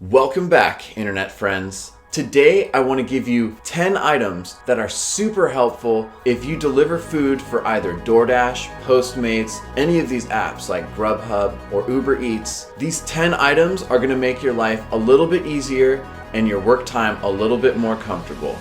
Welcome back, internet friends. Today I want to give you 10 items that are super helpful if you deliver food for either DoorDash, Postmates, any of these apps like GrubHub or uberEATS. These 10 items are going to make your life a little bit easier and your work time a little bit more comfortable.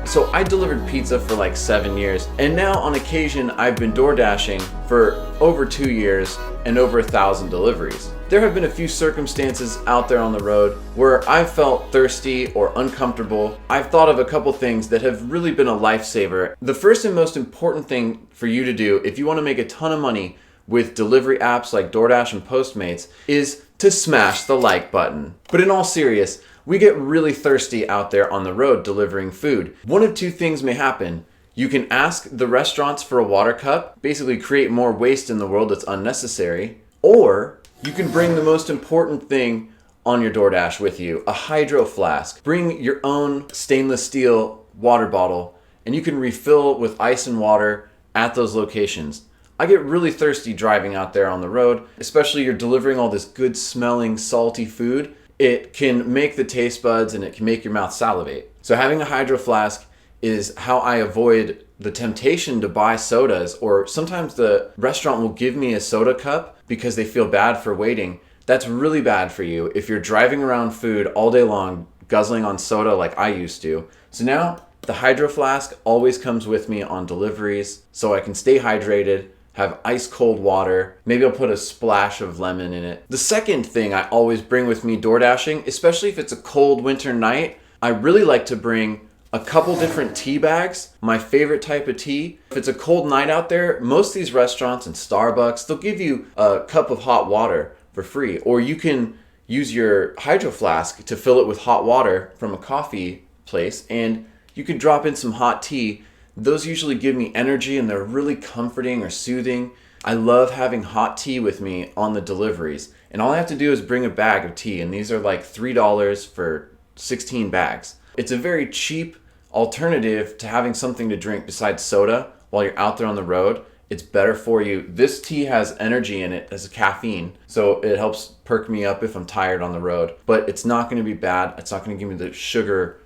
So I delivered pizza for like 7 years, and now on occasion I've been door dashing for over 2 years and over 1,000 deliveries. There have been a few circumstances out there on the road where I've felt thirsty or uncomfortable. I've thought of a couple things that have really been a lifesaver. The first and most important thing for you to do if you want to make a ton of money with delivery apps like DoorDash and Postmates is to smash the like button. But in all seriousness, we get really thirsty out there on the road delivering food. One of two things may happen. You can ask the restaurants for a water cup, basically create more waste in the world that's unnecessary, or you can bring the most important thing on your DoorDash with you, a Hydroflask. Bring your own stainless steel water bottle and you can refill with ice and water at those locations. I get really thirsty driving out there on the road, especially you're delivering all this good smelling salty food. It can make the taste buds and it can make your mouth salivate. So having a Hydro Flask is how I avoid the temptation to buy sodas, or sometimes the restaurant will give me a soda cup because they feel bad for waiting. That's really bad for you if you're driving around food all day long guzzling on soda like I used to. So now the Hydro Flask always comes with me on deliveries so I can stay hydrated, have ice cold water. Maybe I'll put a splash of lemon in it. The second thing I always bring with me door dashing, especially if it's a cold winter night, I really like to bring a couple different tea bags, my favorite type of tea. If it's a cold night out there, most of these restaurants and Starbucks, they'll give you a cup of hot water for free. Or you can use your Hydro Flask to fill it with hot water from a coffee place, and you could drop in some hot tea. Those usually give me energy and they're really comforting or soothing. I love having hot tea with me on the deliveries. And all I have to do is bring a bag of tea, and these are like $3 for 16 bags. It's a very cheap alternative to having something to drink besides soda while you're out there on the road. It's better for you. This tea has energy in it as a caffeine, so it helps perk me up if I'm tired on the road. But it's not going to be bad. It's not going to give me the sugar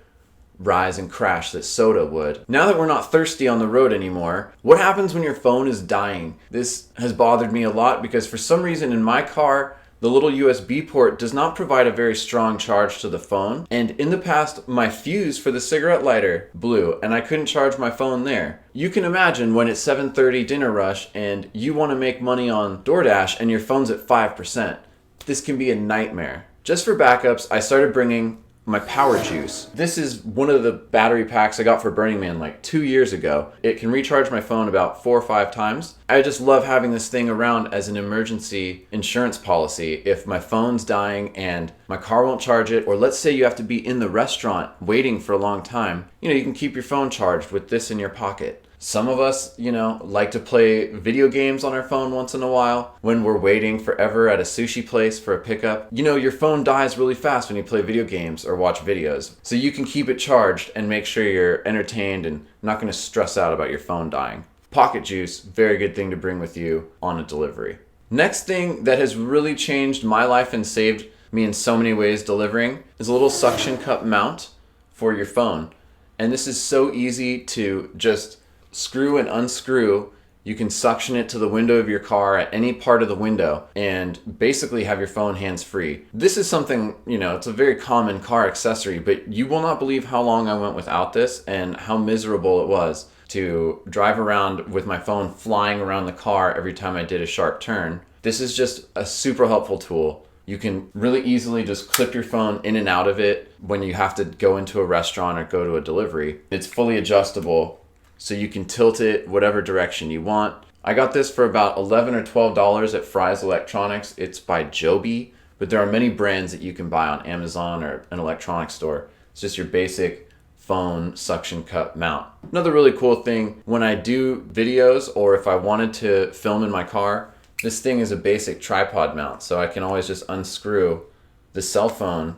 rise and crash that soda would. Now that we're not thirsty on the road anymore, what happens when your phone is dying? This has bothered me a lot because for some reason in my car, the little USB port does not provide a very strong charge to the phone. And in the past, my fuse for the cigarette lighter blew and I couldn't charge my phone there. You can imagine when it's 7:30 dinner rush and you want to make money on DoorDash and your phone's at 5%. This can be a nightmare. Just for backups, I started bringing my power juice. This is one of the battery packs I got for Burning Man like 2 years ago. It can recharge my phone about 4 or 5 times. I just love having this thing around as an emergency insurance policy. If my phone's dying and my car won't charge it, or let's say you have to be in the restaurant waiting for a long time, you can keep your phone charged with this in your pocket. Some of us, like to play video games on our phone once in a while when we're waiting forever at a sushi place for a pickup. Your phone dies really fast when you play video games or watch videos. So you can keep it charged and make sure you're entertained and not going to stress out about your phone dying. Pocket juice, very good thing to bring with you on a delivery. Next thing that has really changed my life and saved me in so many ways delivering is a little suction cup mount for your phone. And this is so easy to just screw and unscrew. You can suction it to the window of your car at any part of the window and basically have your phone hands-free. This is something, it's a very common car accessory, but you will not believe how long I went without this and how miserable it was to drive around with my phone flying around the car every time I did a sharp turn. This is just a super helpful tool. You can really easily just clip your phone in and out of it when you have to go into a restaurant or go to a delivery. It's fully adjustable, so you can tilt it whatever direction you want. I got this for about $11 or $12 at Fry's Electronics. It's by Joby, but there are many brands that you can buy on Amazon or an electronics store. It's just your basic phone suction cup mount. Another really cool thing, when I do videos or if I wanted to film in my car, this thing is a basic tripod mount, so I can always just unscrew the cell phone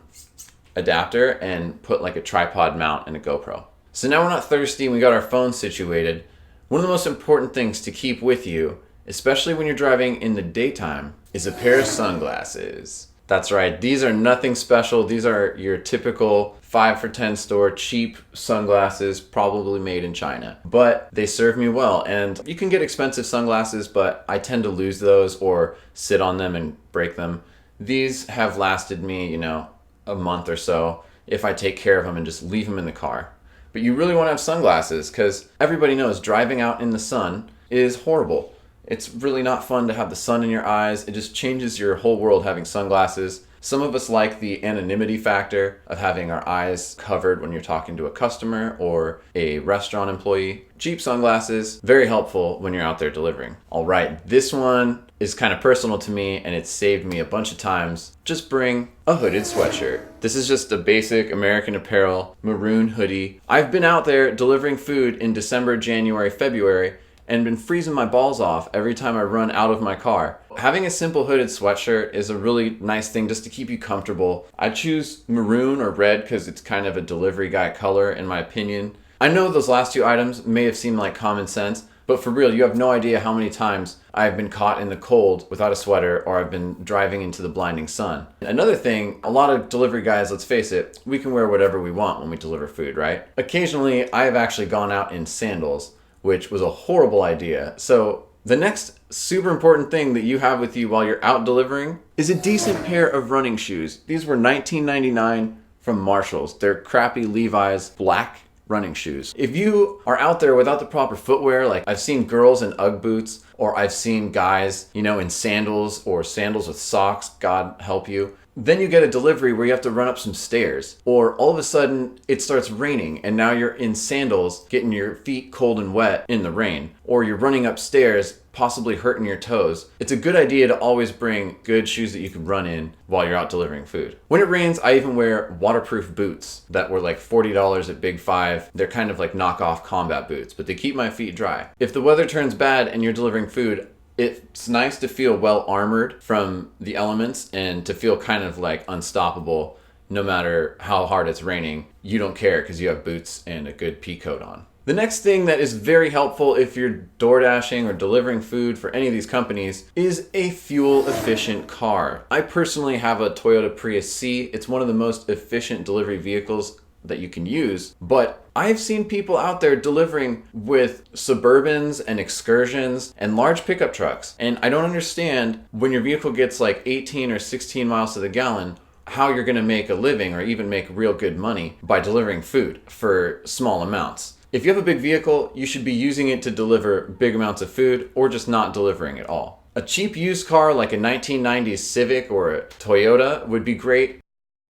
adapter and put like a tripod mount and a GoPro. So now we're not thirsty and we got our phone situated. One of the most important things to keep with you especially when you're driving in the daytime, is a pair of sunglasses. That's right, these are nothing special. These are your typical 5 for 10 store cheap sunglasses, probably made in China. But they serve me well, and you can get expensive sunglasses, but I tend to lose those or sit on them and break them. These have lasted me, a month or so if I take care of them and just leave them in the car. But you really want to have sunglasses because everybody knows driving out in the sun is horrible. It's really not fun to have the sun in your eyes. It just changes your whole world having sunglasses. Some of us like the anonymity factor of having our eyes covered when you're talking to a customer or a restaurant employee. Cheap sunglasses, very helpful when you're out there delivering. All right, this one is kind of personal to me and it's saved me a bunch of times. Just bring a hooded sweatshirt. This is just a basic American Apparel maroon hoodie. I've been out there delivering food in December, January, February, and been freezing my balls off every time I run out of my car. Having a simple hooded sweatshirt is a really nice thing just to keep you comfortable. I choose maroon or red because it's kind of a delivery guy color in my opinion. I know those last two items may have seemed like common sense, but for real, you have no idea how many times I've been caught in the cold without a sweater or I've been driving into the blinding sun. Another thing, a lot of delivery guys, let's face it, we can wear whatever we want when we deliver food, right? Occasionally, I have actually gone out in sandals, which was a horrible idea. So the next super important thing that you have with you while you're out delivering is a decent pair of running shoes. These were $19.99 from Marshall's. They're crappy Levi's black running shoes. If you are out there without the proper footwear, like I've seen girls in UGG boots, or I've seen guys, in sandals or sandals with socks, God help you. Then you get a delivery where you have to run up some stairs, or all of a sudden it starts raining and now you're in sandals getting your feet cold and wet in the rain, or you're running upstairs possibly hurting your toes. It's a good idea to always bring good shoes that you can run in while you're out delivering food. When it rains, I even wear waterproof boots that were like $40 at Big Five. They're kind of like knockoff combat boots, but they keep my feet dry. If the weather turns bad and you're delivering food, it's nice to feel well armored from the elements and to feel kind of like unstoppable no matter how hard it's raining. You don't care because you have boots and a good pea coat on. The next thing that is very helpful if you're door dashing or delivering food for any of these companies is a fuel efficient car. I personally have a Toyota Prius C. It's one of the most efficient delivery vehicles that you can use, but I've seen people out there delivering with Suburbans and Excursions and large pickup trucks, and I don't understand when your vehicle gets like 18 or 16 miles to the gallon how you're going to make a living or even make real good money by delivering food for small amounts. If you have a big vehicle, you should be using it to deliver big amounts of food or just not delivering at all. A cheap used car like a 1990s Civic or a Toyota would be great.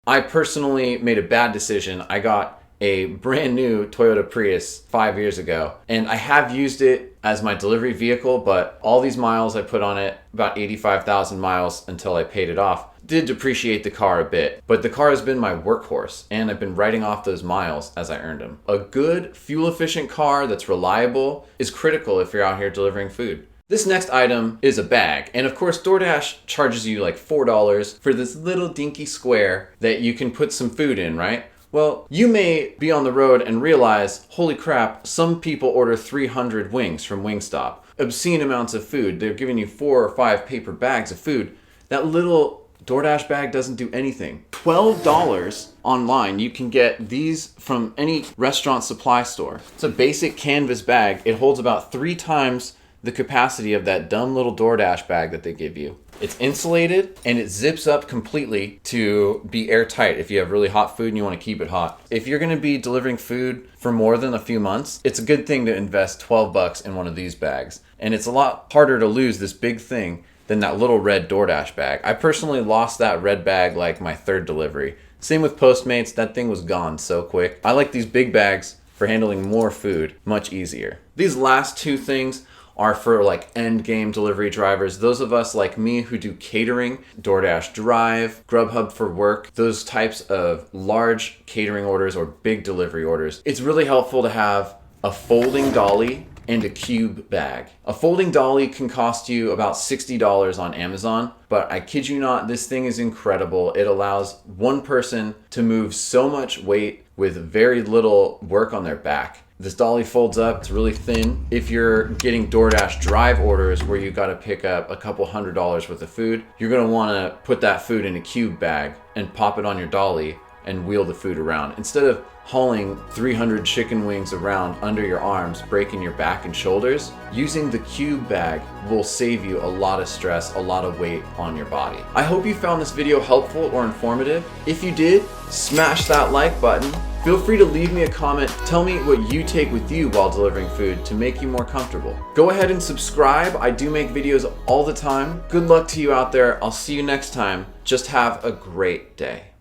I personally made a bad decision. I got a brand new Toyota Prius 5 years ago, and I have used it as my delivery vehicle, but all these miles I put on it, about 85,000 miles until I paid it off, did depreciate the car a bit. But the car has been my workhorse, and I've been writing off those miles as I earned them. A good, fuel-efficient car that's reliable is critical if you're out here delivering food. This next item is a bag, and of course DoorDash charges you like $4 for this little dinky square that you can put some food in, right? Well, you may be on the road and realize, holy crap, some people order 300 wings from Wingstop. Obscene amounts of food. They're giving you 4 or 5 paper bags of food. That little DoorDash bag doesn't do anything. $12 online. You can get these from any restaurant supply store. It's a basic canvas bag. It holds about 3 times the capacity of that dumb little DoorDash bag that they give you. It's insulated and it zips up completely to be airtight if you have really hot food and you want to keep it hot. If you're going to be delivering food for more than a few months, it's a good thing to invest $12 in one of these bags. And it's a lot harder to lose this big thing than that little red DoorDash bag. I personally lost that red bag like my 3rd delivery. Same with Postmates, that thing was gone so quick. I like these big bags for handling more food much easier. These last 2 things are for like end game delivery drivers. Those of us like me who do catering, DoorDash Drive, GrubHub for work, those types of large catering orders or big delivery orders. It's really helpful to have a folding dolly and a cube bag. A folding dolly can cost you about $60 on Amazon, but I kid you not, this thing is incredible. It allows one person to move so much weight with very little work on their back. This dolly folds up, it's really thin. If you're getting DoorDash drive orders where you gotta pick up a couple $100s worth of food, you're gonna wanna put that food in a cube bag and pop it on your dolly and wheel the food around. Instead of hauling 300 chicken wings around under your arms, breaking your back and shoulders, using the cube bag will save you a lot of stress, a lot of weight on your body. I hope you found this video helpful or informative. If you did, smash that like button. Feel free to leave me a comment. Tell me what you take with you while delivering food to make you more comfortable. Go ahead and subscribe. I do make videos all the time. Good luck to you out there. I'll see you next time. Just have a great day.